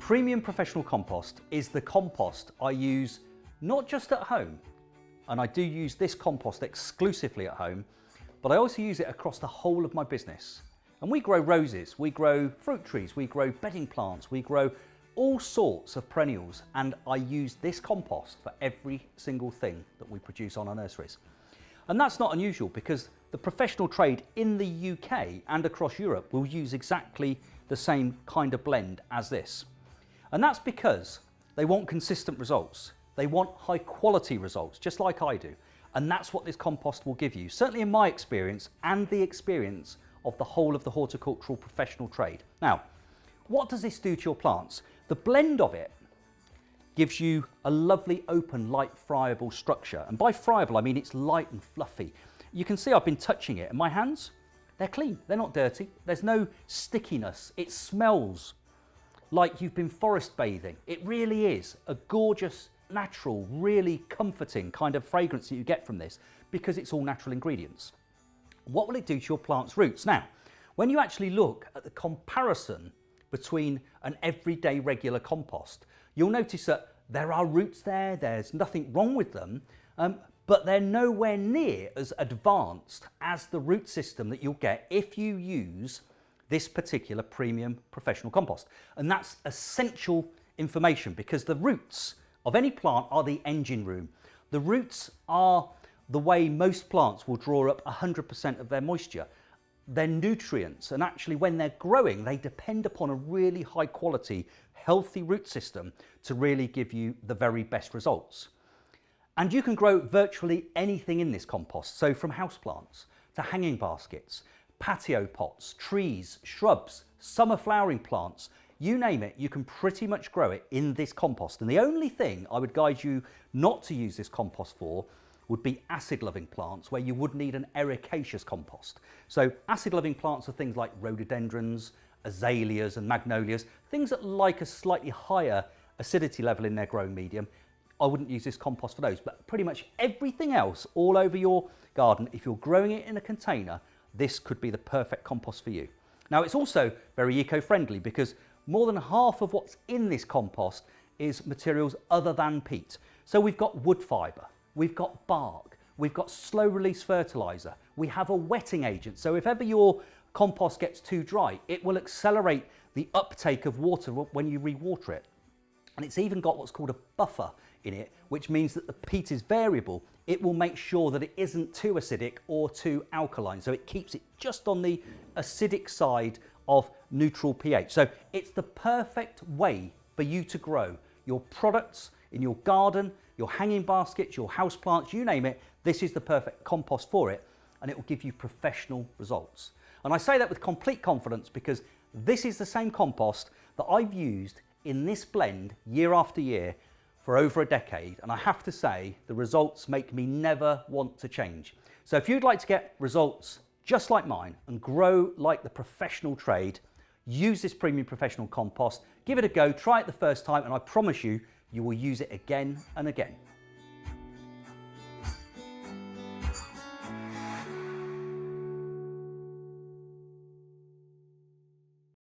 Premium Professional Compost is the compost I use not just at home, and I do use this compost exclusively at home, but I also use it across the whole of my business. And we grow roses, we grow fruit trees, we grow bedding plants, we grow all sorts of perennials, and I use this compost for every single thing that we produce on our nurseries. And that's not unusual because the professional trade in the UK and across Europe will use exactly the same kind of blend as this. And that's because they want consistent results. They want high quality results, just like I do. And that's what this compost will give you, certainly in my experience and the experience of the whole of the horticultural professional trade. Now, what does this do to your plants? The blend of it gives you a lovely open, light, friable structure. And by friable, I mean it's light and fluffy. You can see I've been touching it and my hands, they're clean, they're not dirty. There's no stickiness. It smells like you've been forest bathing. It really is a gorgeous, natural, really comforting kind of fragrance that you get from this because it's all natural ingredients. What will it do to your plant's roots? Now, when you actually look at the comparison between an everyday regular compost, you'll notice that there are roots there, there's nothing wrong with them, but they're nowhere near as advanced as the root system that you'll get if you use this particular premium professional compost. And that's essential information because the roots of any plant are the engine room. The roots are the way most plants will draw up 100% of their moisture. They're nutrients, and actually when they're growing, they depend upon a really high quality, healthy root system to really give you the very best results. And you can grow virtually anything in this compost. So from houseplants to hanging baskets, patio pots, trees, shrubs, summer flowering plants, you name it, you can pretty much grow it in this compost. And the only thing I would guide you not to use this compost for would be acid-loving plants where you would need an ericaceous compost. So acid-loving plants are things like rhododendrons, azaleas and magnolias, things that like a slightly higher acidity level in their growing medium. I wouldn't use this compost for those, but pretty much everything else all over your garden, if you're growing it in a container, this could be the perfect compost for you. Now, it's also very eco-friendly because more than half of what's in this compost is materials other than peat. So we've got wood fibre, we've got bark, we've got slow release fertiliser, we have a wetting agent. So if ever your compost gets too dry, it will accelerate the uptake of water when you re-water it. And it's even got what's called a buffer in it, which means that the peat is variable. It will make sure that it isn't too acidic or too alkaline. So it keeps it just on the acidic side of neutral pH. So it's the perfect way for you to grow your products in your garden, your hanging baskets, your houseplants, you name it. This is the perfect compost for it, and it will give you professional results. And I say that with complete confidence because this is the same compost that I've used in this blend year after year for over a decade, and I have to say the results make me never want to change. So if you'd like to get results just like mine and grow like the professional trade, use this premium professional compost, give it a go, try it the first time, and I promise you, you will use it again and again.